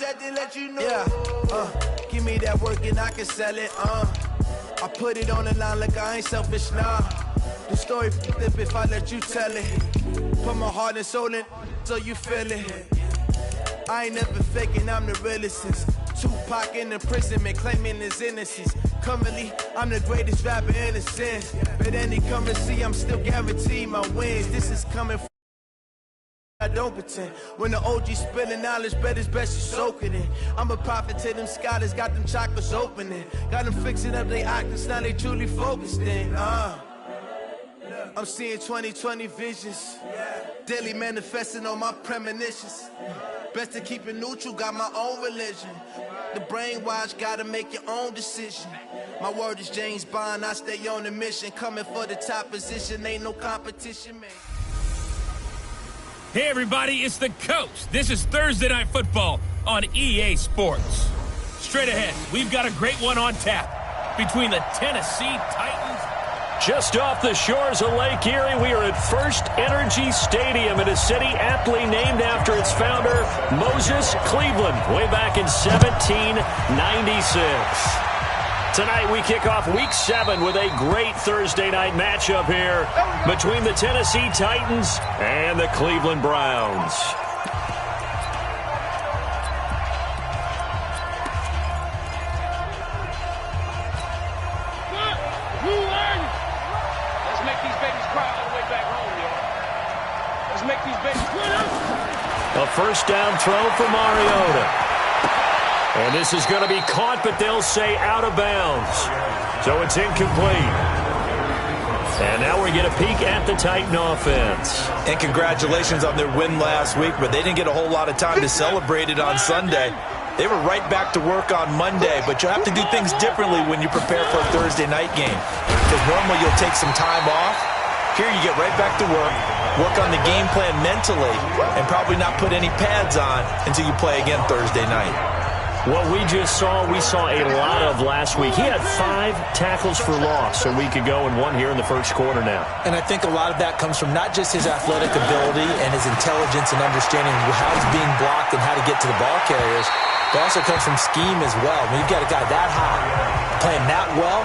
just to let you know. Yeah, give me that work and I can sell it, I put it on the line like I ain't selfish, nah. The story flip if I let you tell it. Put my heart and soul in so you feel it. I ain't never faking, I'm the realest since Tupac in the prison, man, claiming his innocence. Currently, I'm the greatest rapper in a sense. But any come and see, I'm still guaranteed my wins. This is coming from I don't pretend. When the OG spilling knowledge, bet it's best you soak it in. I'm a prophet to them scholars, got them chakras opening. Got them fixing up their octaves, now they truly focused in. I'm seeing 2020 visions. Daily manifesting on my premonitions. Best to keep it neutral, got my own religion. The brainwash, gotta make your own decision. My word is James Bond, I stay on the mission. Coming for the top position, ain't no competition, man. Hey everybody, it's the Coach. This is Thursday Night Football on EA Sports. Straight ahead, we've got a great one on tap between the Tennessee Titans. Just off the shores of Lake Erie, we are at First Energy Stadium in a city aptly named after its founder, Moses Cleveland, way back in 1796. Tonight we kick off Week 7 with a great Thursday night matchup here between the Tennessee Titans and the Cleveland Browns. A first down throw for Mariota. And this is going to be caught, but they'll say out of bounds. So it's incomplete. And now we get a peek at the Titan offense. And congratulations on their win last week, but they didn't get a whole lot of time to celebrate it on Sunday. They were right back to work on Monday, but you have to do things differently when you prepare for a Thursday night game. Because normally you'll take some time off. Here you get right back to work on the game plan mentally, and probably not put any pads on until you play again Thursday night. What we just saw, we saw a lot of last week. He had 5 tackles for loss a week ago and 1 here in the first quarter now. And I think a lot of that comes from not just his athletic ability and his intelligence and understanding how he's being blocked and how to get to the ball carriers, but also comes from scheme as well. When you've got a guy that high, playing that well,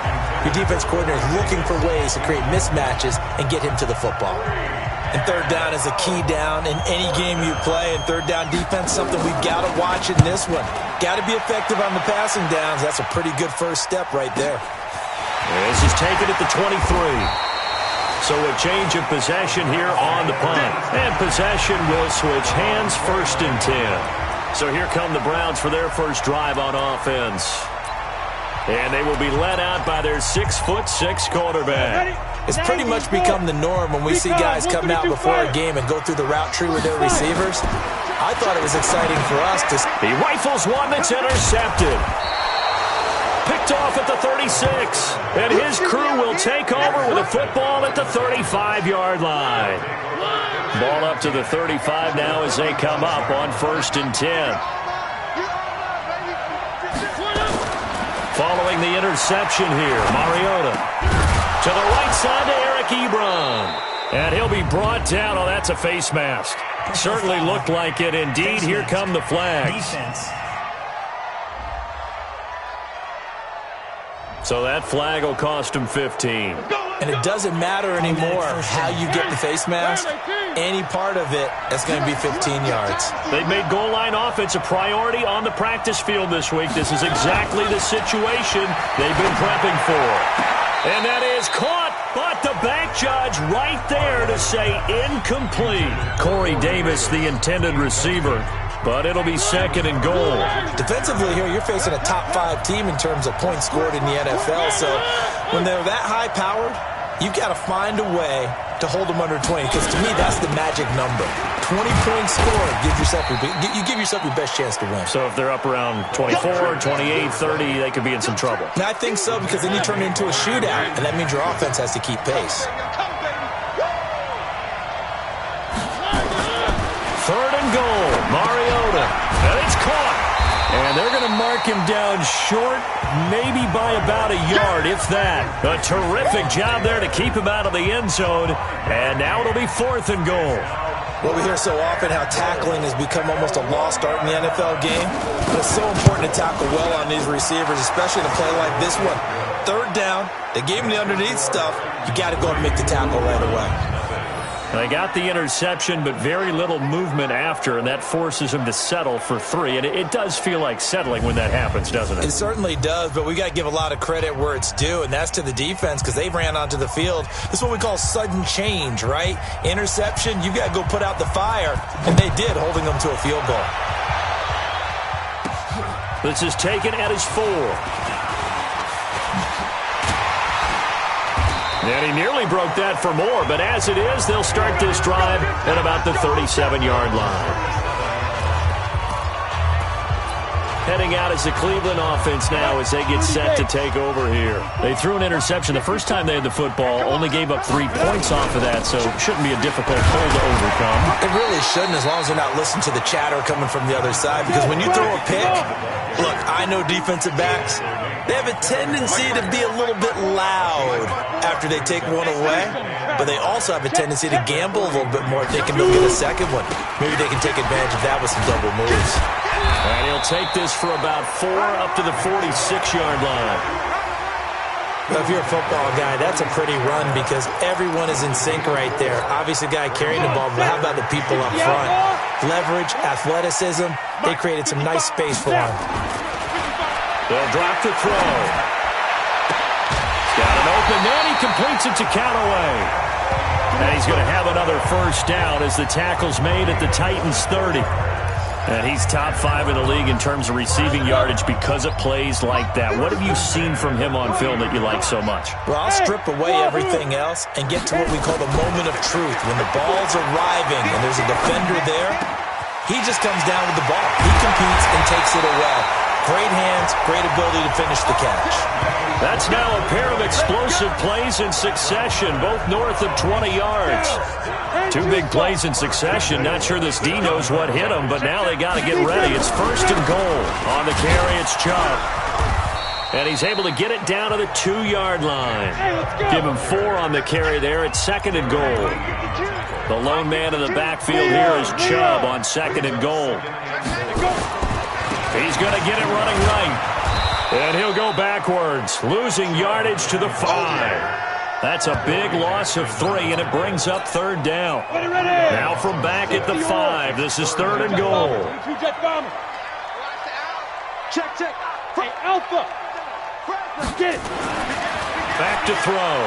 your defense coordinator is looking for ways to create mismatches and get him to the football. And third down is a key down in any game you play. And third down defense, something we've got to watch in this one. Got to be effective on the passing downs. That's a pretty good first step right there. This is taken at the 23. So a change of possession here on the punt. And possession will switch hands, 1st and 10. So here come the Browns for their first drive on offense. And they will be led out by their 6'6" quarterback. It's pretty much become the norm when we see guys come out before a game and go through the route tree with their receivers. I thought it was exciting for us to... He rifles one that's intercepted. Picked off at the 36. And his crew will take over with a football at the 35-yard line. Ball up to the 35 now as they come up on 1st and 10. Following the interception here, Mariota to the right side to Eric Ebron. And he'll be brought down. Oh, that's a face mask. Certainly looked like it. Indeed, here come the flags. So that flag will cost him 15. And it doesn't matter anymore how you get the face mask. Any part of it, that's going to be 15 yards. They've made goal line offense a priority on the practice field this week. This is exactly the situation they've been prepping for. And that is caught, but the back judge right there to say incomplete. Corey Davis, the intended receiver. But it'll be 2nd and goal. Defensively here, you're facing a top 5 team in terms of points scored in the NFL. So when they're that high-powered, you've got to find a way to hold them under 20. Because to me, that's the magic number. 20 points scored, you give yourself your best chance to win. So if they're up around 24, 28, 30, they could be in some trouble. And I think so, because then you turn it into a shootout, and that means your offense has to keep pace. 3rd and goal, Mariota, and it's caught. And they're going to mark him down short, maybe by about a yard, if that. A terrific job there to keep him out of the end zone. And now it'll be 4th and goal. Well, we hear so often how tackling has become almost a lost art in the NFL game. But it's so important to tackle well on these receivers, especially in a play like this one. Third down, they gave him the underneath stuff. You got to go and make the tackle right away. They got the interception, but very little movement after, and that forces him to settle for 3. And it does feel like settling when that happens, doesn't it? It certainly does, but we got to give a lot of credit where it's due, and that's to the defense because they ran onto the field. This is what we call sudden change, right? Interception, you got to go put out the fire, and they did, holding them to a field goal. This is taken at his 4. And he nearly broke that for more, but as it is, they'll start this drive at about the 37-yard line. Heading out is the Cleveland offense now as they get set to take over here. They threw an interception the first time they had the football, only gave up 3 points off of that, so it shouldn't be a difficult hole to overcome. It really shouldn't, as long as they're not listening to the chatter coming from the other side, because when you throw a pick, look, I know defensive backs, they have a tendency to be a little bit loud after they take one away, but they also have a tendency to gamble a little bit more if they can go get a second one. Maybe they can take advantage of that with some double moves. And he'll take this for about 4 up to the 46-yard line. Well, if you're a football guy, that's a pretty run because everyone is in sync right there. Obviously, the guy carrying the ball, but how about the people up front? Leverage, athleticism, they created some nice space for him. They'll drop the throw. Got an open man. He completes it to Callaway. And he's going to have another first down as the tackle's made at the Titans' 30. And he's top 5 in the league in terms of receiving yardage because of plays like that. What have you seen from him on film that you like so much? Well, I'll strip away everything else and get to what we call the moment of truth. When the ball's arriving and there's a defender there, he just comes down with the ball. He competes and takes it away. Great hands, great ability to finish the catch. That's now a pair of explosive plays in succession, both north of 20 yards. 2 big plays in succession. Not sure this D knows what hit him, but now they got to get ready. It's 1st and goal. On the carry, it's Chubb. And he's able to get it down to the 2-yard line. Give him 4 on the carry there. It's 2nd and goal. The lone man in the backfield here is Chubb on 2nd and goal. He's going to get it running right. And he'll go backwards, losing yardage to the 5. That's a big loss of 3, and it brings up 3rd down. Now from back at the 5, this is 3rd and goal. Check. Hey, Alpha. Get it. Back to throw.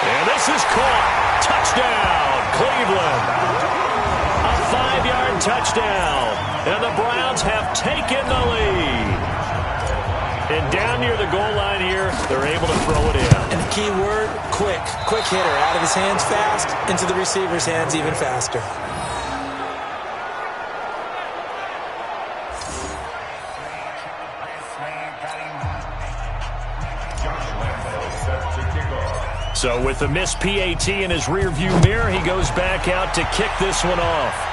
And this is caught. Touchdown, Cleveland. A 5-yard touchdown. And the Browns have taken the lead. And down near the goal line here, they're able to throw it in. And the key word, quick. Quick hitter. Out of his hands fast, into the receiver's hands even faster. So with the missed PAT in his rearview mirror, he goes back out to kick this one off.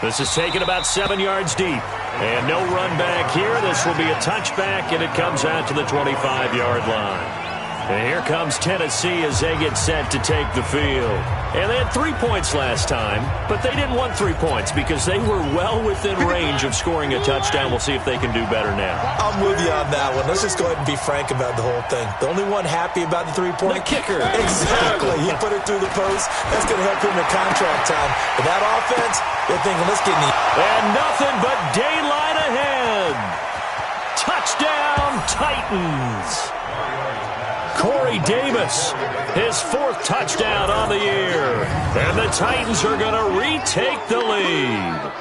This is taken about 7 yards deep. And no run back here. This will be a touchback, and it comes out to the 25-yard line. And here comes Tennessee as they get set to take the field. And they had 3 points last time, but they didn't want 3 points because they were well within range of scoring a touchdown. We'll see if they can do better now. I'm with you on that one. Let's just go ahead and be frank about the whole thing. The only one happy about the 3-point? The kicker. Exactly. He put it through the post. That's going to help him in contract time. But that offense, they're thinking, let's get in the... And nothing but daylight ahead. Touchdown, Titans. Corey Davis, his 4th touchdown on the year. And the Titans are going to retake the lead.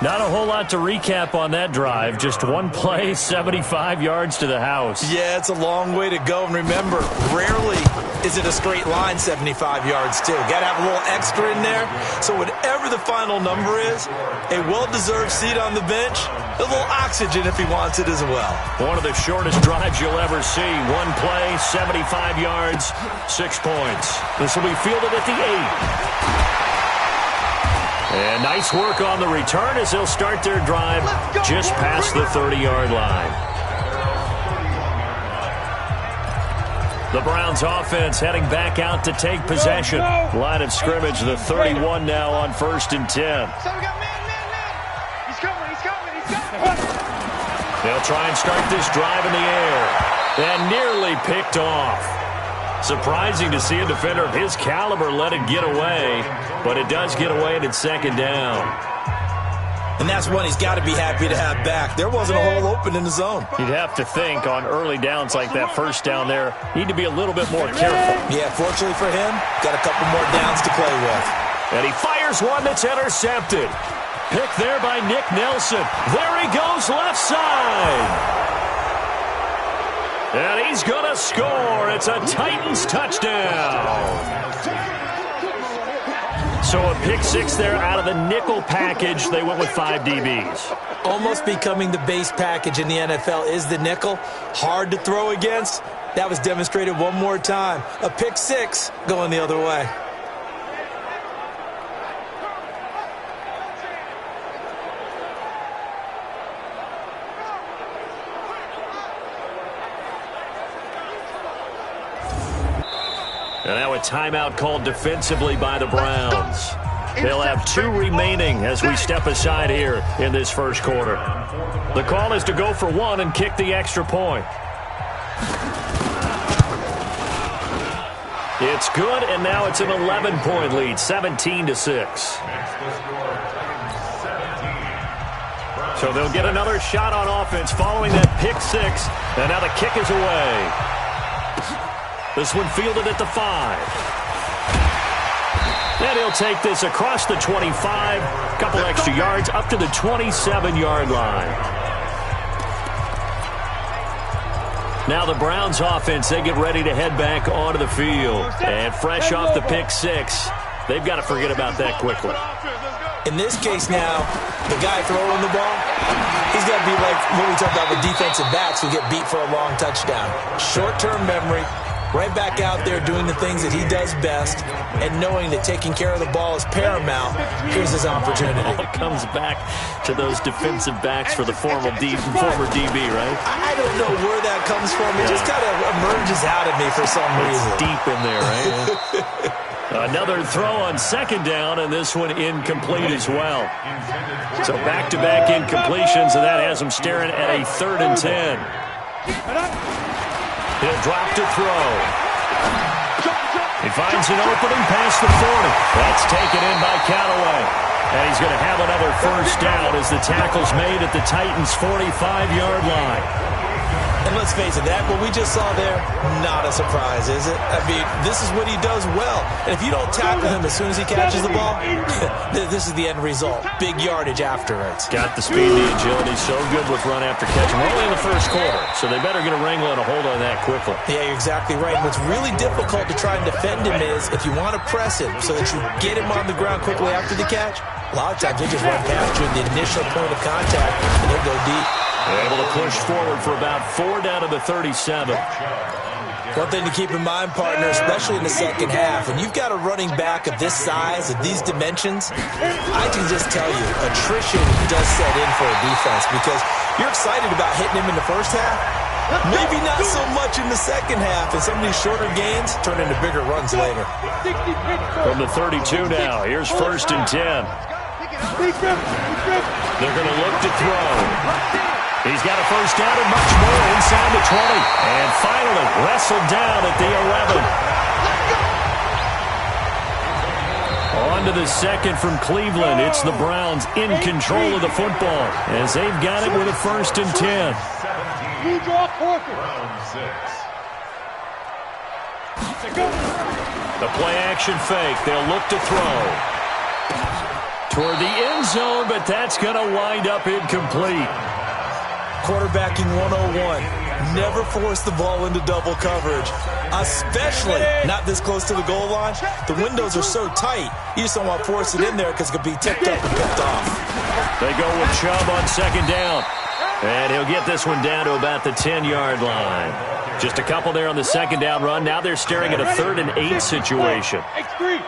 Not a whole lot to recap on that drive. Just one play, 75 yards to the house. Yeah, it's a long way to go. And remember, rarely is it a straight line 75 yards, too. Got to have a little extra in there. So whatever the final number is, a well-deserved seat on the bench, a little oxygen if he wants it as well. One of the shortest drives you'll ever see. One play, 75 yards, 6 points. This will be fielded at the 8. And nice work on the return as they'll start their drive just past the 30-yard line. The Browns offense heading back out to take possession. Line of scrimmage, the 31 now on 1st and 10. So we got man. He's coming. They'll try and start this drive in the air. And nearly picked off. Surprising to see a defender of his caliber let it get away. But it does get away and it's 2nd down. And that's one he's got to be happy to have back. There wasn't a hole open in the zone. You'd have to think on early downs like that, 1st down there, need to be a little bit more careful. Yeah, fortunately for him, got a couple more downs to play with. And he fires one that's intercepted. Pick there by Nick Nelson. There he goes left side. And he's going to score. It's a Titans touchdown. So a pick 6 there out of the nickel package. They went with 5 DBs. Almost becoming the base package in the NFL is the nickel. Hard to throw against. That was demonstrated one more time. A pick 6 going the other way. And now a timeout called defensively by the Browns. They'll have 2 remaining as we step aside here in this 1st quarter. The call is to go for 1 and kick the extra point. It's good, and now it's an 11-point lead, 17-6. So they'll get another shot on offense following that pick 6, and now the kick is away. This one fielded at the 5. And he'll take this across the 25. A couple extra yards up to the 27-yard line. Now the Browns offense, they get ready to head back onto the field. And fresh off the pick 6, they've got to forget about that quickly. In this case now, the guy throwing the ball, he's got to be like what we talked about with defensive backs who get beat for a long touchdown. Short-term memory. Right back out there doing the things that he does best and knowing that taking care of the ball is paramount. Here's his opportunity. It all comes back to those defensive backs for the former DB, right? I don't know where that comes from. It just kind of emerges out of me for some reason. It's deep in there, right? Another throw on 2nd down, and this one incomplete as well. So back-to-back incompletions, and that has him staring at a 3rd and 10. He'll drop to throw. He finds an opening past the 40. That's taken in by Callaway. And he's going to have another 1st down as the tackle's made at the Titans' 45-yard line. And let's face it, that what we just saw there, not a surprise, is it? I mean, this is what he does well. And if you don't tackle him as soon as he catches the ball, this is the end result. Big yardage afterwards. Got the speed, the agility, so good with run after catch. We're only in the 1st quarter, so they better get a wrangle and a hold on that quickly. Yeah, you're exactly right. And what's really difficult to try and defend him is if you want to press him so that you get him on the ground quickly after the catch, a lot of times they just run past you at the initial point of contact and they'll go deep. Able to push forward for about 4 down to the 37. One thing to keep in mind, partner, especially in the 2nd half, when you've got a running back of this size, of these dimensions, I can just tell you, attrition does set in for a defense because you're excited about hitting him in the 1st half. Maybe not so much in the 2nd half, and some of these shorter gains turn into bigger runs later. From the 32 now, here's 1st and 10. They're going to look to throw. He's got a 1st down and much more inside the 20. And finally wrestled down at the 11. On to the 2nd from Cleveland. It's the Browns in control of the football as they've got it with a 1st and 10. The play action fake. They'll look to throw. Toward the end zone, but that's going to wind up incomplete. Quarterbacking 101. Never force the ball into double coverage, especially not this close to the goal line. The windows are so tight, you just don't want to force it in there because it could be tipped up and picked off. They go with Chubb on 2nd down. And he'll get this one down to about the 10-yard line. Just a couple there on the 2nd down run. Now they're staring at a 3rd and 8 situation.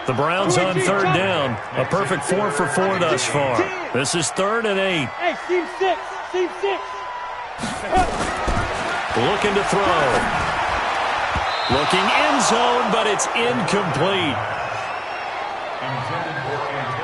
The Browns on 3rd down. A perfect 4 for 4 thus far. This is 3rd and 8. Hey, team 6. Team 6. Looking to throw. Looking end zone, but it's incomplete.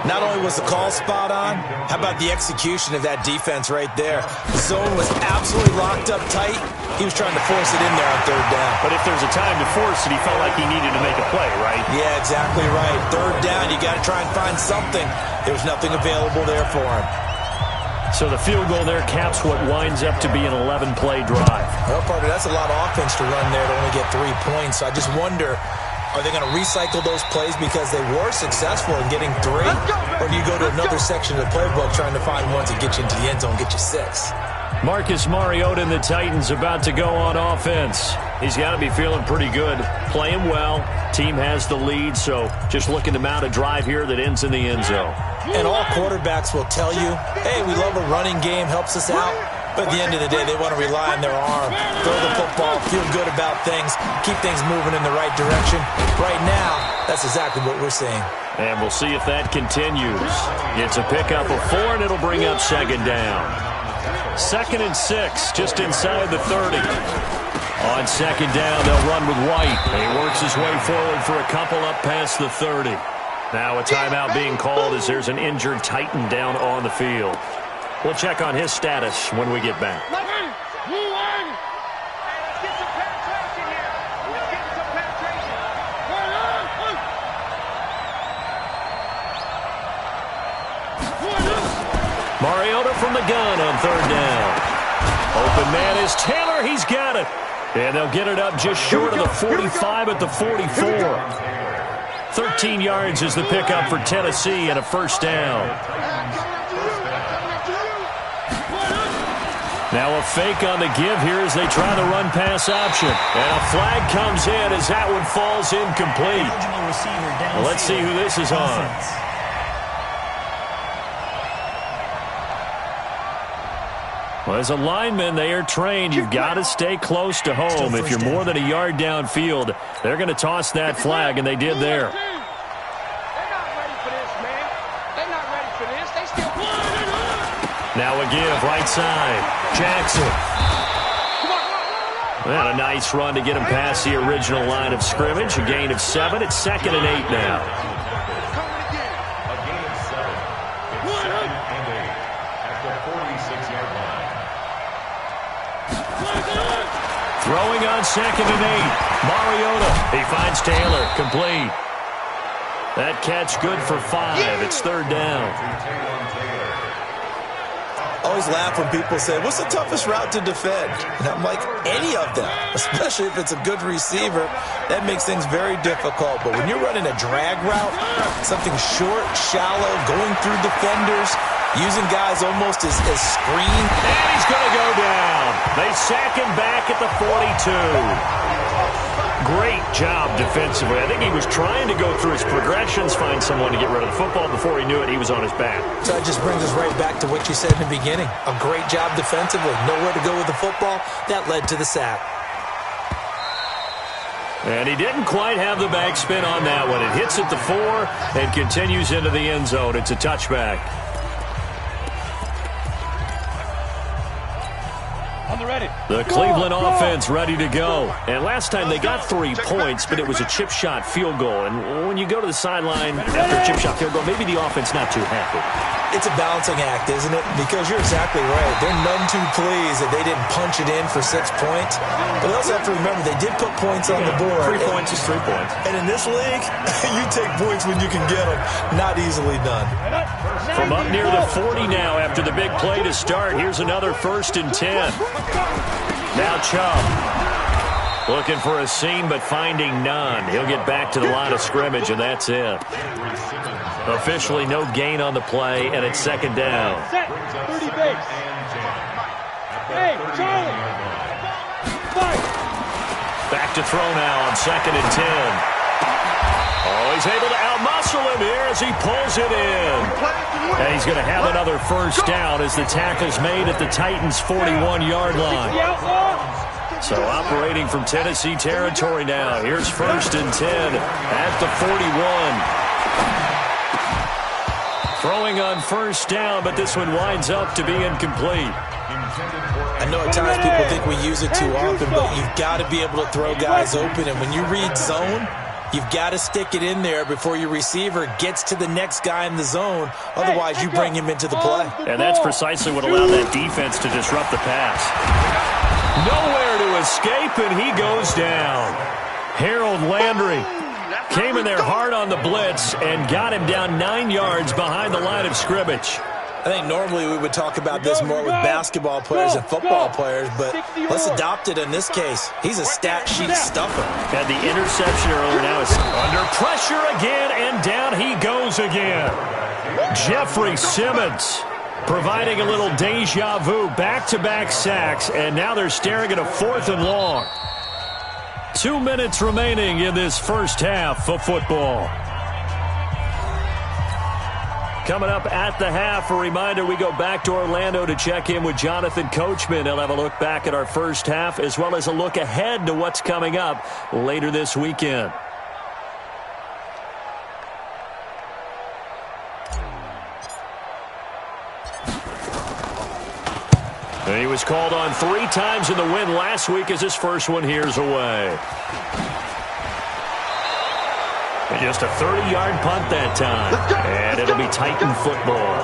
Not only was the call spot on, how about the execution of that defense right there? The zone was absolutely locked up tight. He was trying to force it in there on third down. But if there's a time to force it, he felt like he needed to make a play, right? Yeah, exactly right. Third down, you got to try and find something. There was nothing available there for him. So the field goal there caps what winds up to be an 11-play drive. Well, partner, that's a lot of offense to run there to only get 3 points. So I just wonder, are they going to recycle those plays because they were successful in getting 3? Or do you go to another section of the playbook trying to find ones that get you into the end zone, get you 6? Marcus Mariota and the Titans about to go on offense. He's got to be feeling pretty good. Playing well. Team has the lead, so just looking to mount a drive here that ends in the end zone. And all quarterbacks will tell you, hey, we love a running game, helps us out. But at the end of the day, they want to rely on their arm, throw the football, feel good about things, keep things moving in the right direction. Right now, that's exactly what we're seeing. And we'll see if that continues. It's a pickup of 4, and it'll bring up second down. 2nd and 6, just inside the 30. On second down, they'll run with White. He works his way forward for a couple up past the 30. Now a timeout being called as there's an injured Titan down on the field. We'll check on his status when we get back. Let's get some penetration here. Let's get some penetration. Mariota from the gun on third down. Open man is Taylor. He's got it. And they'll get it up just short of the 45 at the 44. 13 yards is the pickup for Tennessee and a first down. Now a fake on the give here as they try the run-pass option. And a flag comes in as that one falls incomplete. Well, let's see who this is on. Well, as a lineman, they are trained. You've got to stay close to home. If you're more than a yard downfield, they're going to toss that flag, and they did there. They're not ready for this, man. They're not ready for this. They still... Now a give, right side. Jackson. And a nice run to get him past the original line of scrimmage. A gain of 7. It's 2nd and 8 now. A gain of 7. It's 2nd and 8 at the 46-yard line. Throwing on 2nd and 8. Mariota. He finds Taylor. Complete. That catch good for 5. It's 3rd down. I always laugh when people say, what's the toughest route to defend? And I'm like, any of them, especially if it's a good receiver. That makes things very difficult. But when you're running a drag route, something short, shallow, going through defenders, using guys almost as screen. And he's going to go down. They sack him back at the 42. Great job defensively. I think he was trying to go through his progressions, find someone to get rid of the football. Before he knew it, he was on his back. So that just brings us right back to what you said in the beginning. A great job defensively. Nowhere to go with the football. That led to the sack. And he didn't quite have the backspin on that one. It hits at the 4 and continues into the end zone. It's a touchback. The Cleveland offense ready to go. And last time they got 3 points, but it was a chip shot field goal. And when you go to the sideline after a chip shot field goal, maybe the offense not too happy. It's a balancing act, isn't it? Because you're exactly right. They're none too pleased that they didn't punch it in for 6 points. But they also have to remember they did put points on the board. 3 points is 3 points. And in this league, you take points when you can get them. Not easily done. From up near the 40 now after the big play to start. Here's another 1st and 10. Now Chubb. Looking for a seam, but finding none. He'll get back to the line of scrimmage, and that's it. Officially no gain on the play, and it's 2nd down. Set. 30 base. Hey, Charlie. Fight. Back to throw now on 2nd and 10. Oh, he's able to outmuscle him here as he pulls it in. And he's going to have another first down as the tackle's made at the Titans' 41-yard line. So operating from Tennessee territory now. Here's 1st and 10 at the 41. Throwing on first down, but this one winds up to be incomplete. I know at times people think we use it too often, but you've got to be able to throw guys open. And when you read zone, you've got to stick it in there before your receiver gets to the next guy in the zone. Otherwise, you bring him into the play. And that's precisely what allowed that defense to disrupt the pass. Nowhere to escape, and he goes down. Harold Landry came in there hard on the blitz and got him down 9 yards behind the line of scrimmage. I think normally we would talk about this more with basketball players and football players, but let's adopt it in this case. He's a stat sheet stuffer. Had the interception earlier, now is under pressure again, and down he goes again. Jeffrey Simmons providing a little deja vu, back-to-back sacks, and now they're staring at a 4th and long. 2 minutes remaining in this first half of football. Coming up at the half, a reminder, we go back to Orlando to check in with Jonathan Coachman. He'll have a look back at our first half as well as a look ahead to what's coming up later this weekend. And he was called on 3 times in the win last week as his first one here's away. And just a 30-yard punt that time. And it'll be Titan football.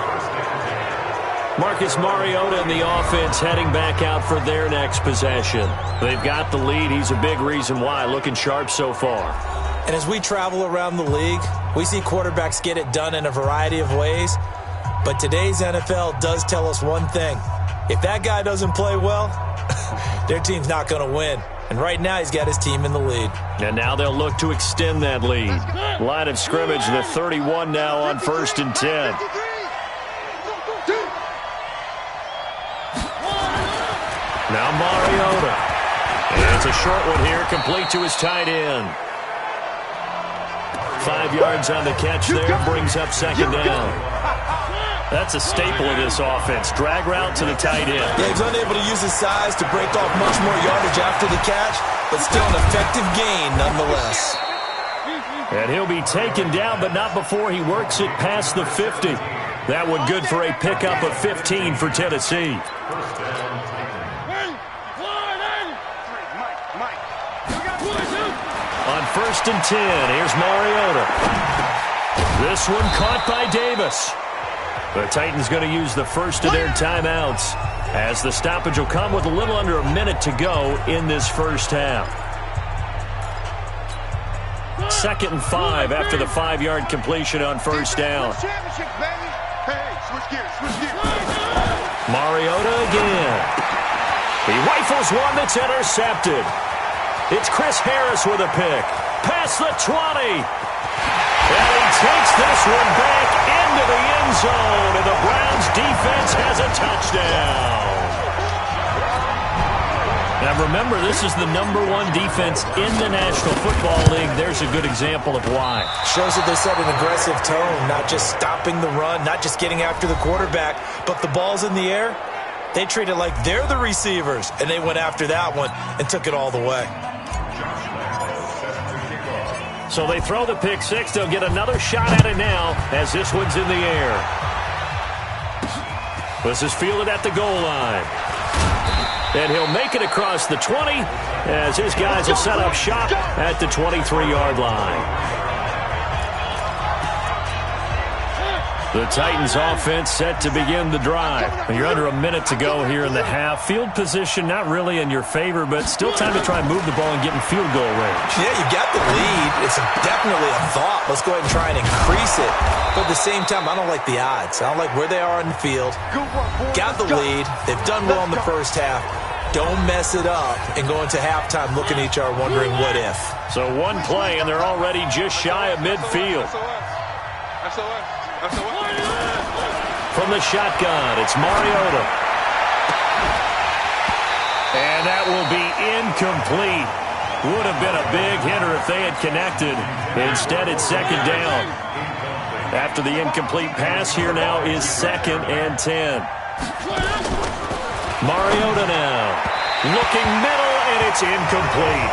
Marcus Mariota and the offense heading back out for their next possession. They've got the lead. He's a big reason why. Looking sharp so far. And as we travel around the league, we see quarterbacks get it done in a variety of ways. But today's NFL does tell us one thing. If that guy doesn't play well, their team's not going to win. And right now, he's got his team in the lead. And now they'll look to extend that lead. Line of scrimmage, the 31 now on 1st and 10. Now Mariota. And it's a short one here, complete to his tight end. 5 yards on the catch there, brings up 2nd down. That's a staple of this offense. Drag route to the tight end. Yeah, he's unable to use his size to break off much more yardage after the catch, but still an effective gain nonetheless. And he'll be taken down, but not before he works it past the 50. That one good for a pickup of 15 for Tennessee. On 1st and 10, here's Mariota. This one caught by Davis. The Titans going to use the first of their timeouts as the stoppage will come with a little under a minute to go in this first half. 2nd and 5 after the 5-yard completion on 1st down. Mariota again. He rifles one that's intercepted. It's Chris Harris with a pick. Past the 20. And he takes this one back into the end zone, and the Browns defense has a touchdown. Now remember, this is the #1 defense in the National Football League. There's a good example of why. Shows that they set an aggressive tone, not just stopping the run, not just getting after the quarterback, but the ball's in the air. They treat it like they're the receivers, and they went after that one and took it all the way. So they throw the pick six. They'll get another shot at it now as this one's in the air. This is fielded at the goal line. And he'll make it across the 20 as his guys will set up shop at the 23-yard line. The Titans offense set to begin the drive. You're under a minute to go here in the half. Field position not really in your favor, but still time to try and move the ball and get in field goal range. Yeah, you got the lead. It's definitely a thought. Let's go ahead and try and increase it. But at the same time, I don't like the odds. I don't like where they are on the field. Got the lead. They've done well in the first half. Don't mess it up and go into halftime looking at each other wondering what if. So one play, and they're already just shy of midfield. From the shotgun, it's Mariota. And that will be incomplete. Would have been a big hitter if they had connected. Instead, it's 2nd down. After the incomplete pass, here now is 2nd and 10. Mariota now. Looking middle, and it's incomplete.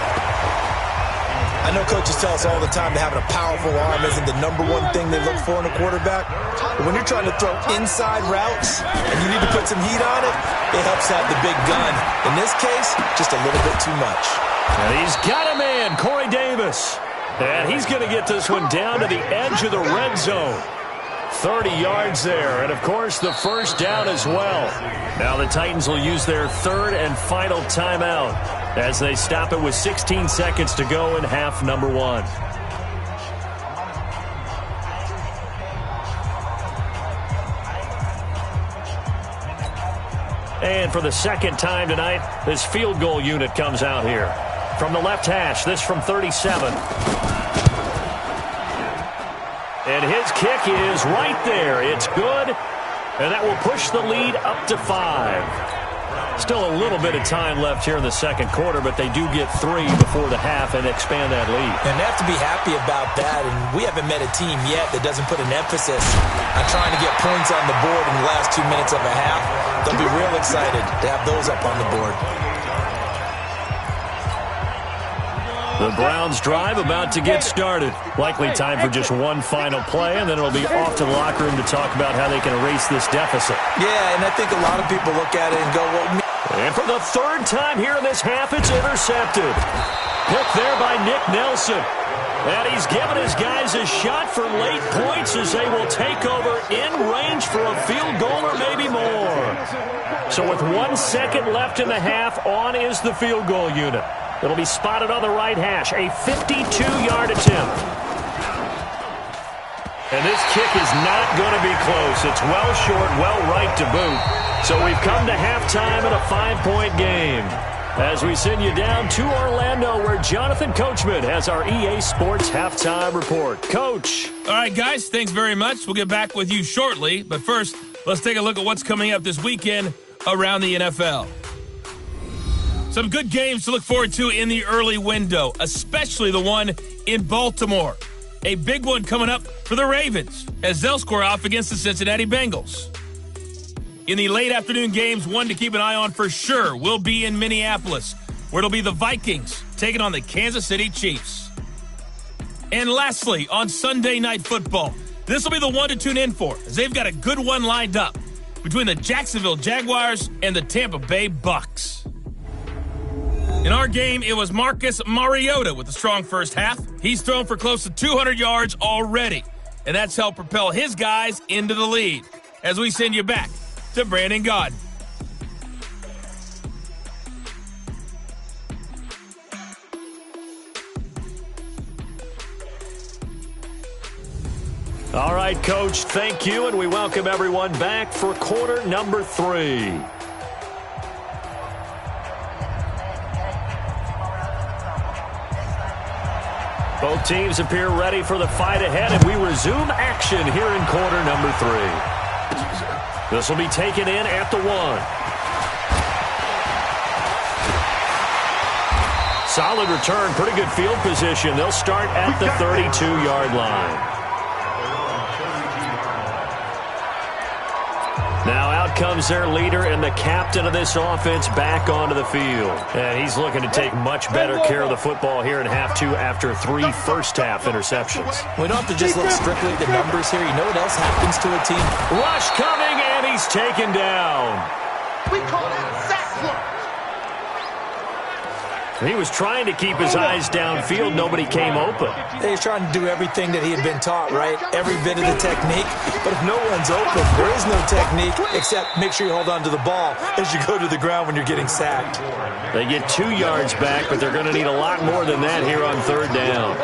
I know coaches tell us all the time that having a powerful arm isn't the #1 thing they look for in a quarterback. But when you're trying to throw inside routes and you need to put some heat on it, it helps have the big gun. In this case, just a little bit too much. And he's got a man, Corey Davis. And he's going to get this one down to the edge of the red zone. 30 yards there, and of course the first down as well. Now the Titans will use their third and final timeout as they stop it with 16 seconds to go in half number 1. And for the second time tonight, this field goal unit comes out here. From the left hash, this from 37. And his kick is right there. It's good, and that will push the lead up to 5. Still a little bit of time left here in the second quarter, but they do get 3 before the half and expand that lead. And they have to be happy about that, and we haven't met a team yet that doesn't put an emphasis on trying to get points on the board in the last 2 minutes of a half. They'll be real excited to have those up on the board. The Browns drive about to get started. Likely time for just one final play, and then it'll be off to the locker room to talk about how they can erase this deficit. Yeah, and I think a lot of people look at it and go, well... And for the third time here in this half, it's intercepted. Picked there by Nick Nelson. And he's given his guys a shot for late points as they will take over in range for a field goal or maybe more. So with 1 second left in the half, on is the field goal unit. It'll be spotted on the right hash, a 52-yard attempt. And this kick is not going to be close. It's well short, well right to boot. So we've come to halftime in a 5-point game. As we send you down to Orlando, where Jonathan Coachman has our EA Sports Halftime Report. Coach. All right, guys, thanks very much. We'll get back with you shortly. But first, let's take a look at what's coming up this weekend around the NFL. Some good games to look forward to in the early window, especially the one in Baltimore. A big one coming up for the Ravens as they'll square off against the Cincinnati Bengals. In the late afternoon games, one to keep an eye on for sure will be in Minneapolis, where it'll be the Vikings taking on the Kansas City Chiefs. And lastly, on Sunday Night Football, this will be the one to tune in for, as they've got a good one lined up between the Jacksonville Jaguars and the Tampa Bay Bucks. In our game, it was Marcus Mariota with a strong first half. He's thrown for close to 200 yards already, and that's helped propel his guys into the lead. As we send you back to Brandon Gaudin. All right, Coach, thank you, and we welcome everyone back for quarter number 3. Both teams appear ready for the fight ahead, and we resume action here in quarter number 3. This will be taken in at the 1. Solid return, pretty good field position. They'll start at the 32-yard line. Now out comes their leader and the captain of this offense back onto the field. And he's looking to take much better care of the football here in half 2 after 3 first-half interceptions. We don't have to just look strictly at the numbers here. You know what else happens to a team? Rush coming, and he's taken down. We call that sack flush. He was trying to keep his eyes downfield. Nobody came open. He's trying to do everything that he had been taught, right? Every bit of the technique. But if no one's open, there is no technique except make sure you hold on to the ball as you go to the ground when you're getting sacked. They get 2 yards back, but they're going to need a lot more than that here on third down.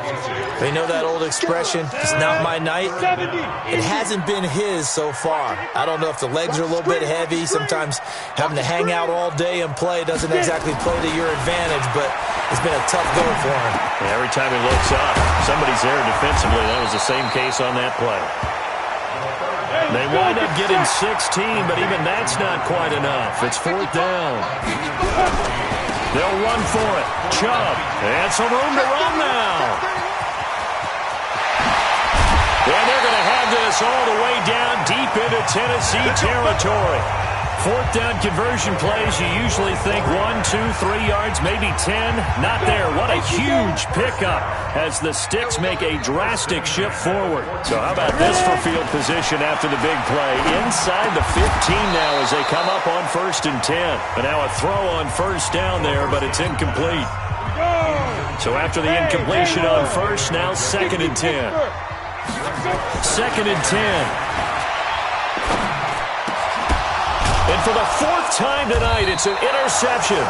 They know that old expression, it's not my night. It hasn't been his so far. I don't know if the legs are a little bit heavy. Sometimes having to hang out all day and play doesn't exactly play to your advantage, but it's been a tough go for him. Yeah, every time he looks up, somebody's there defensively. That was the same case on that play. They wind up getting 16, but even that's not quite enough. It's fourth down. They'll run for it. Chubb. And some room to run now. And they're going to have this all the way down deep into Tennessee territory. Fourth down conversion plays, you usually think 1, 2, 3 yards, maybe 10. Not there. What a huge pickup as the Sticks make a drastic shift forward. So how about this for field position after the big play? Inside the 15 now as they come up on 1st and 10. But now a throw on first down there, but it's incomplete. So after the incompletion on first, now 2nd and 10. 2nd and 10. And for the 4th time tonight, it's an interception.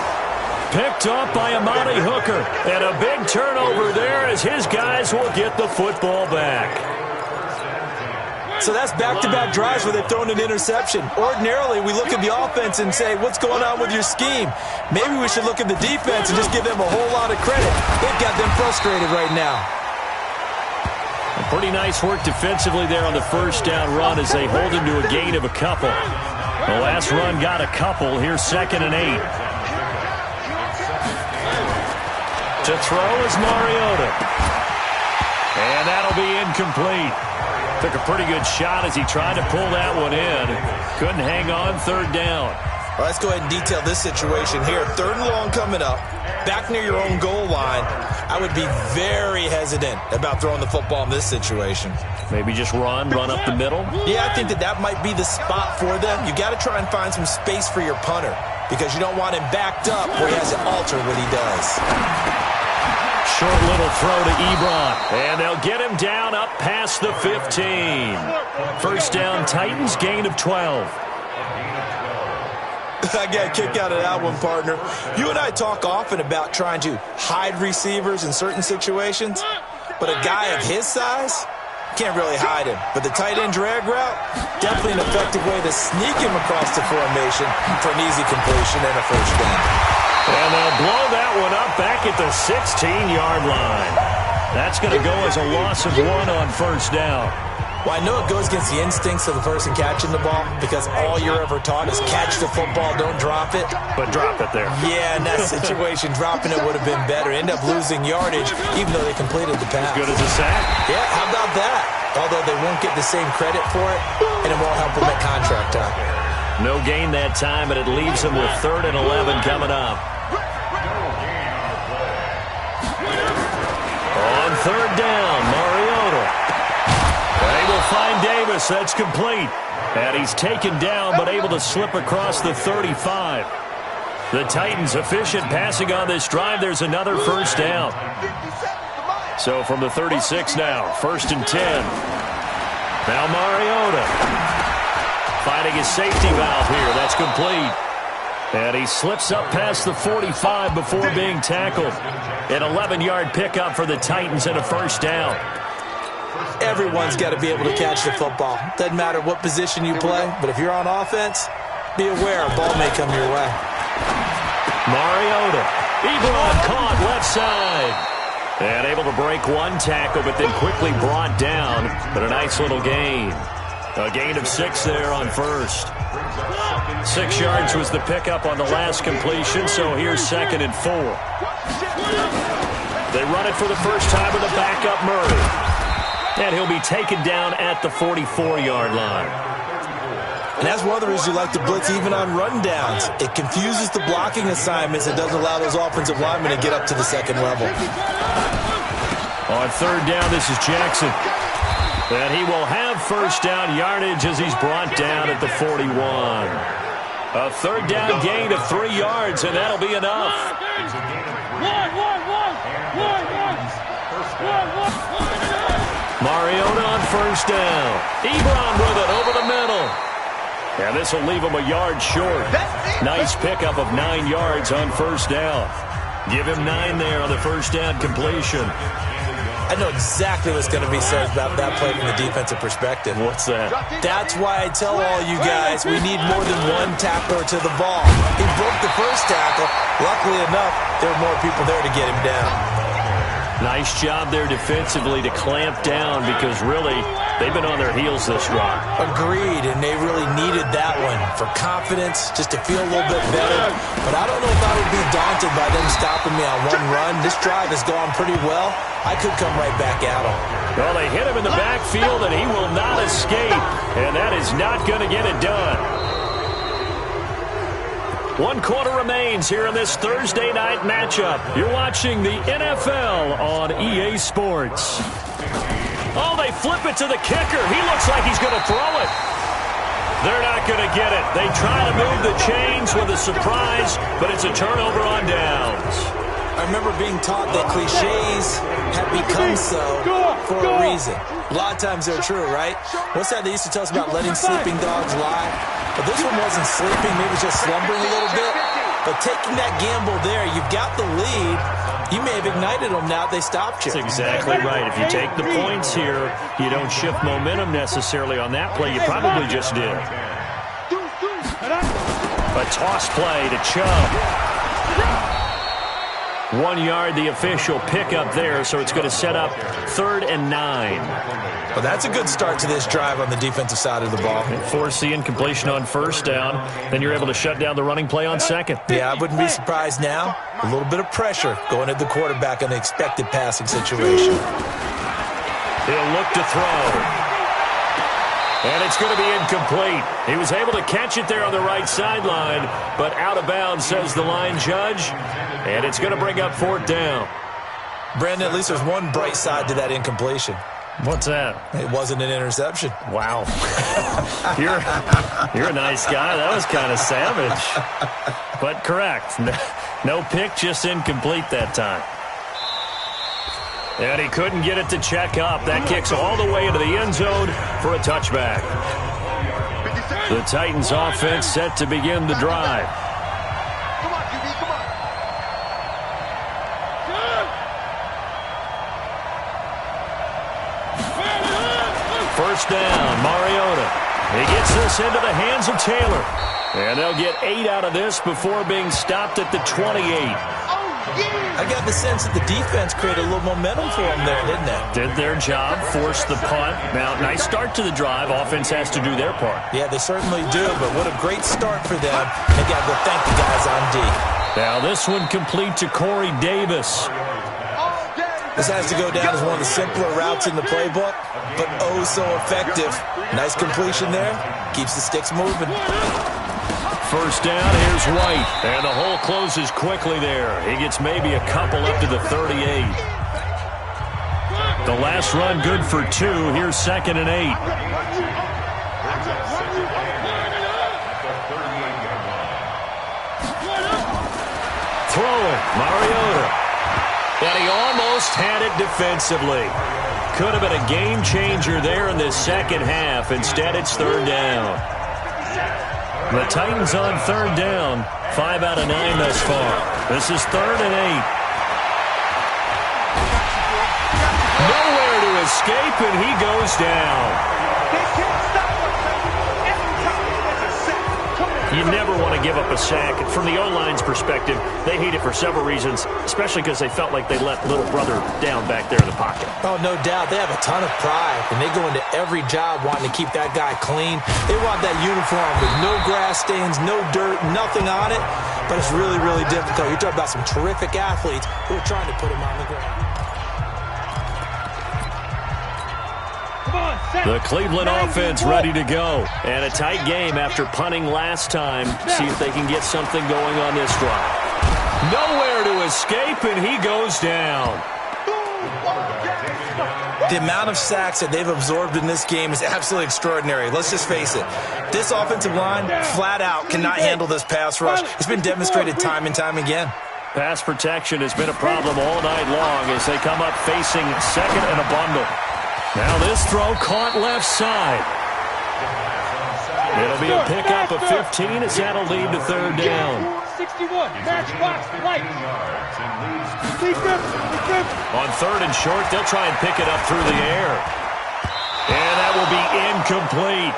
Picked up by Amani Hooker. And a big turnover there as his guys will get the football back. So that's back-to-back drives where they've thrown an interception. Ordinarily, we look at the offense and say, what's going on with your scheme? Maybe we should look at the defense and just give them a whole lot of credit. They've got them frustrated right now. Pretty nice work defensively there on the first down run as they hold him to a gain of a couple. The last run got a couple. Here's 2nd and 8. To throw is Mariota. And that'll be incomplete. Took a pretty good shot as he tried to pull that one in. Couldn't hang on 3rd down. Well, let's go ahead and detail this situation here. 3rd and long coming up. Back near your own goal line. I would be very hesitant about throwing the football in this situation. Maybe just run up the middle? Yeah, I think that might be the spot for them. You got to try and find some space for your punter because you don't want him backed up where he has to alter what he does. Short little throw to Ebron. And they'll get him down up past the 15. First down, Titans, gain of 12. I got a kick out of that one, partner. You and I talk often about trying to hide receivers in certain situations, but a guy of his size can't really hide him. But the tight end drag route, definitely an effective way to sneak him across the formation for an easy completion and a first down. And they'll blow that one up back at the 16-yard line. That's going to go as a loss of 1 on first down. Well, I know it goes against the instincts of the person catching the ball because all you're ever taught is catch the football, don't drop it. But drop it there. Yeah, in that situation, dropping it would have been better. End up losing yardage, even though they completed the pass. As good as a sack. Yeah, how about that? Although they won't get the same credit for it, and it won't help them at contract time. No gain that time, and it leaves them with 3rd and 11 coming up. On 3rd down, Mariota. They will find Davis. That's complete. And he's taken down, but able to slip across the 35. The Titans efficient passing on this drive. There's another first down. So from the 36 now, 1st and 10. Now Mariota. Finding his safety valve here. That's complete. And he slips up past the 45 before being tackled. An 11-yard pickup for the Titans and a first down. Everyone's got to be able to catch the football. Doesn't matter what position you play, but if you're on offense, be aware a ball may come your way. Mariota. Ebron caught left side. And able to break one tackle, but then quickly brought down. But a nice little gain. A gain of 6 there on first. 6 yards was the pickup on the last completion, so here's 2nd and 4. They run it for the first time with a backup Murray. And he'll be taken down at the 44-yard line. And that's one of the reasons you like to blitz even on rundowns. It confuses the blocking assignments. It doesn't allow those offensive linemen to get up to the second level. On 3rd down, this is Jackson. And he will have first down yardage as he's brought down at the 41. A 3rd down gain of 3 yards, and that'll be enough. Mariota on first down. Ebron with it over the middle. And this will leave him a yard short. Nice pickup of 9 yards on first down. Give him 9 there on the first down completion. I know exactly what's going to be said about that play from the defensive perspective. What's that? That's why I tell all you guys we need more than one tackler to the ball. He broke the first tackle. Luckily enough, there were more people there to get him down. Nice job there defensively to clamp down because really they've been on their heels this drive. Agreed, and they really needed that one for confidence, just to feel a little bit better. But I don't know if I would be daunted by them stopping me on one run. This drive has gone pretty well. I could come right back at him. Well, they hit him in the backfield, and he will not escape. And that is not going to get it done. 1 quarter remains here in this Thursday night matchup. You're watching the NFL on EA Sports. Oh, they flip it to the kicker. He looks like he's going to throw it. They're not going to get it. They try to move the chains with a surprise, but it's a turnover on downs. I remember being taught that cliches have become so for a reason. A lot of times they're true, right? What's that they used to tell us about letting sleeping dogs lie? But this one wasn't sleeping, maybe just slumbering a little bit. But taking that gamble there, you've got the lead. You may have ignited them now if they stopped you. That's exactly right. If you take the points here, you don't shift momentum necessarily on that play. You probably just did. A toss play to Chubb. 1 yard, the official pickup there, so it's going to set up 3rd and 9. Well, that's a good start to this drive on the defensive side of the ball. Force the incompletion on 1st down. Then you're able to shut down the running play on 2nd. Yeah, I wouldn't be surprised now. A little bit of pressure going at the quarterback in an expected passing situation. He'll look to throw. And it's going to be incomplete. He was able to catch it there on the right sideline, but out of bounds, says the line judge. And it's going to bring up 4th down. Brandon, at least there's one bright side to that incompletion. What's that? It wasn't an interception. Wow. You're a nice guy. That was kind of savage. But correct. No pick, just incomplete that time. And he couldn't get it to check up. That kicks all the way into the end zone for a touchback. The Titans offense set to begin the drive. Come on, QB, come on. 1st down, Mariota. He gets this into the hands of Taylor. And they'll get 8 out of this before being stopped at the 28. I got the sense that the defense created a little momentum for them there, didn't they? Did their job, forced the punt. Now, nice start to the drive. Offense has to do their part. Yeah, they certainly do, but what a great start for them. They got to go thank the guys on D. Now, this one complete to Corey Davis. This has to go down as one of the simpler routes in the playbook, but oh so effective. Nice completion there. Keeps the sticks moving. 1st down, here's White. And the hole closes quickly there. He gets maybe a couple up to the 38. The last run good for 2. Here's 2nd and 8. Throwing, Mariota. And he almost had it defensively. Could have been a game changer there in the second half. Instead, it's 3rd down. The Titans on 3rd down. 5 out of 9 thus far. This is 3rd and 8. Nowhere to escape, and he goes down. You never want to give up a sack. From the O-line's perspective, they hate it for several reasons, especially because they felt like they let little brother down back there in the pocket. Oh, no doubt. They have a ton of pride, and they go into every job wanting to keep that guy clean. They want that uniform with no grass stains, no dirt, nothing on it, but it's really, really difficult. You're talking about some terrific athletes who are trying to put him on the ground. The Cleveland offense ready to go. And a tight game after punting last time. See if they can get something going on this drive. Nowhere to escape, and he goes down. The amount of sacks that they've absorbed in this game is absolutely extraordinary. Let's just face it. This offensive line, flat out, cannot handle this pass rush. It's been demonstrated time and time again. Pass protection has been a problem all night long as they come up facing 2nd and a bundle. Now this throw caught left side. It'll be a pickup of 15 as that'll lead to 3rd down. 61, matchbox, light. On 3rd and short, they'll try and pick it up through the air. And that will be incomplete.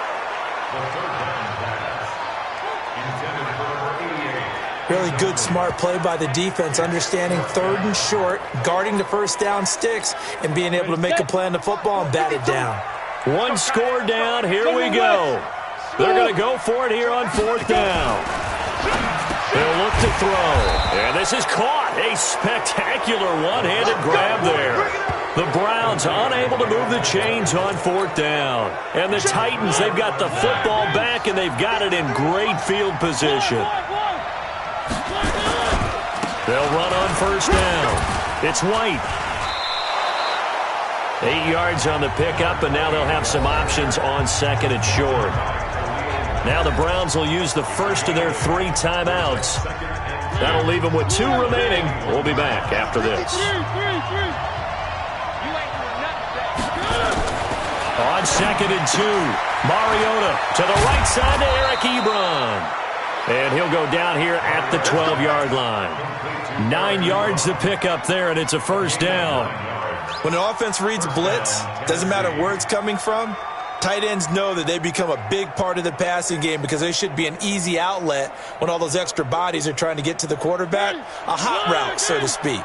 Really good, smart play by the defense, understanding 3rd and short, guarding the 1st down sticks, and being able to make a play on the football and bat it down. 1 score down. Here we go. They're going to go for it here on 4th down. They'll look to throw. And this is caught. A spectacular one-handed grab there. The Browns unable to move the chains on 4th down. And the Titans, they've got the football back, and they've got it in great field position. They'll run on first down. It's White. 8 yards on the pickup, and now they'll have some options on second and short. Now the Browns will use the first of their 3 timeouts. That'll leave them with 2 remaining. We'll be back after this. On second and 2, Mariota to the right side to Eric Ebron. And he'll go down here at the 12-yard line. 9 yards to pick up there, and it's a first down. When an offense reads blitz, doesn't matter where it's coming from, tight ends know that they become a big part of the passing game because they should be an easy outlet when all those extra bodies are trying to get to the quarterback. A hot route, so to speak.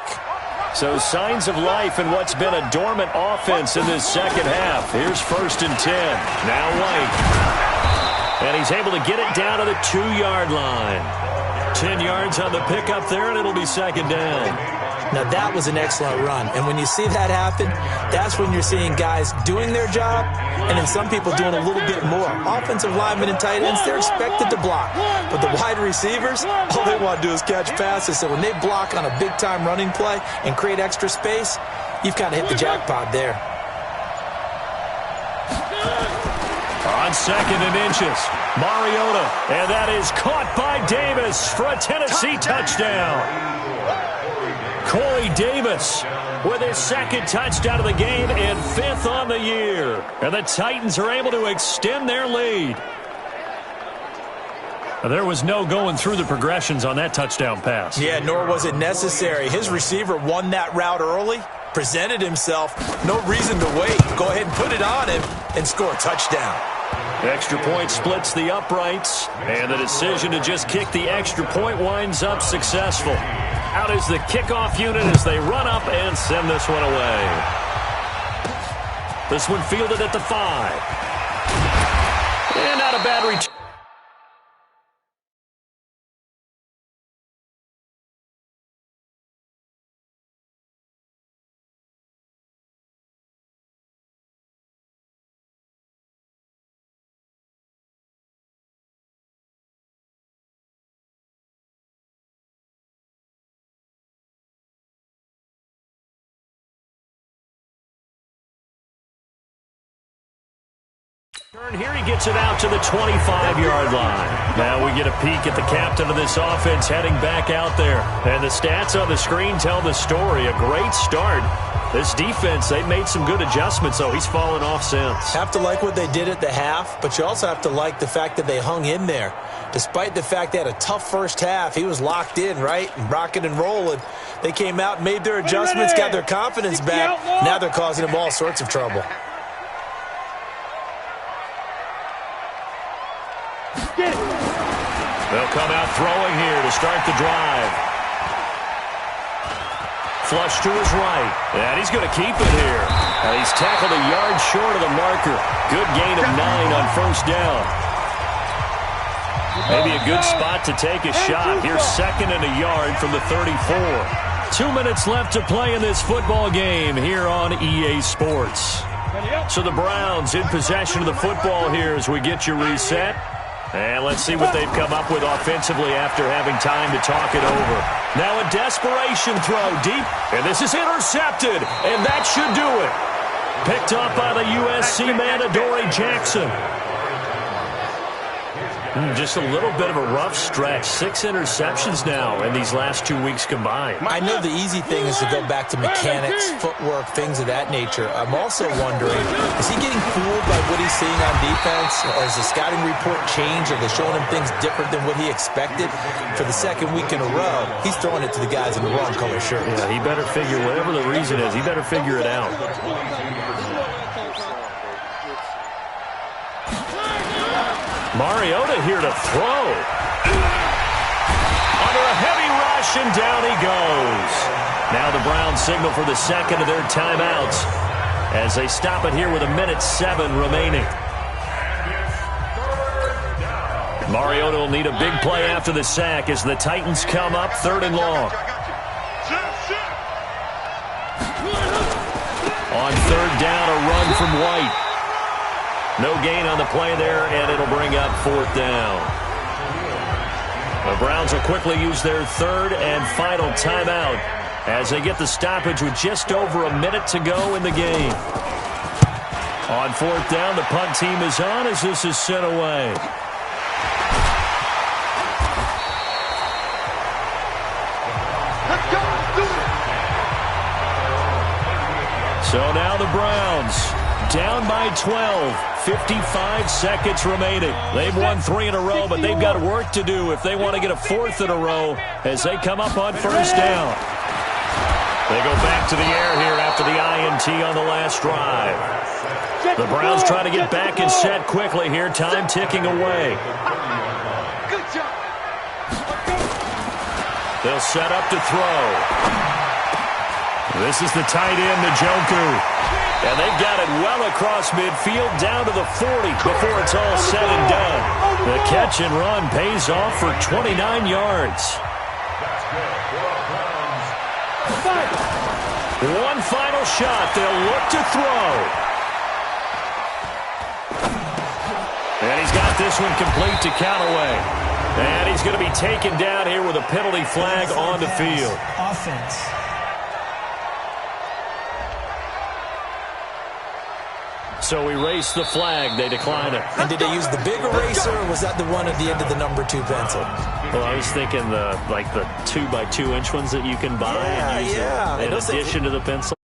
So signs of life in what's been a dormant offense in this second half. Here's first and 10. Now White. And he's able to get it down to the 2-yard line. 10 yards on the pickup there, and it'll be second down. Now, that was an excellent run. And when you see that happen, that's when you're seeing guys doing their job and then some people doing a little bit more. Offensive linemen and tight ends, they're expected to block. But the wide receivers, all they want to do is catch passes. So when they block on a big-time running play and create extra space, you've kind of hit the jackpot there. On second and inches, Mariota. And that is caught by Davis for a Tennessee touchdown. Corey Davis with his second touchdown of the game and 5th on the year. And the Titans are able to extend their lead. There was no going through the progressions on that touchdown pass. Yeah, nor was it necessary. His receiver won that route early, presented himself. No reason to wait. Go ahead and put it on him and score a touchdown. Extra point splits the uprights, and the decision to just kick the extra point winds up successful. Out is the kickoff unit as they run up and send this one away. This one fielded at the 5. And not a bad return. Here he gets it out to the 25-yard line. Now we get a peek at the captain of this offense heading back out there. And the stats on the screen tell the story. A great start. This defense, they've made some good adjustments, though. He's fallen off since. Have to like what they did at the half, but you also have to like the fact that they hung in there. Despite the fact they had a tough first half, he was locked in, right? And rocking and rolling. They came out and made their adjustments, got their confidence back. Now they're causing him all sorts of trouble. They'll come out throwing here to start the drive. Flush to his right. And he's going to keep it here. And he's tackled a yard short of the marker. Good gain of 9 on first down. Maybe a good spot to take a shot. Here's second and a yard from the 34. 2 minutes left to play in this football game here on EA Sports. So the Browns in possession of the football here as we get you reset. And let's see what they've come up with offensively after having time to talk it over. Now a desperation throw deep, and this is intercepted, and that should do it. Picked up by the USC man, Adoree Jackson. Just a little bit of a rough stretch. 6 interceptions now in these last 2 weeks combined. I know the easy thing is to go back to mechanics, footwork, things of that nature. I'm also wondering, is he getting fooled by what he's seeing on defense? Or has the scouting report changed? Are they showing him things different than what he expected? For the second week in a row, he's throwing it to the guys in the wrong color shirts. Yeah, he better figure, whatever the reason is, he better figure it out. Mariota here to throw. Under a heavy rush, and down he goes. Now the Browns signal for the second of their timeouts as they stop it here with 1:07 remaining. Mariota will need a big play after the sack as the Titans come up 3rd and long. On 3rd down, a run from White. No gain on the play there, and it'll bring up 4th down. The Browns will quickly use their third and final timeout as they get the stoppage with just over a minute to go in the game. On fourth down, the punt team is on as this is sent away. So now the Browns down by 12, 55 seconds remaining. They've won 3 in a row, but they've got work to do if they want to get a 4th in a row as they come up on first down. They go back to the air here after the INT on the last drive. The Browns try to get back and set quickly here, time ticking away. Good job. They'll set up to throw. This is the tight end, Njoku. And they've got it well across midfield down to the 40 before it's all said and done. The catch and run pays off for 29 yards. One final shot. They'll look to throw. And he's got this one complete to Callaway. And he's going to be taken down here with a penalty flag on the field. Offense. So we race the flag. They decline it. And did they use the big eraser, or was that the one at the end of the number 2 pencil? Well, I was thinking the 2 by 2 inch ones that you can buy and use in addition to the pencil.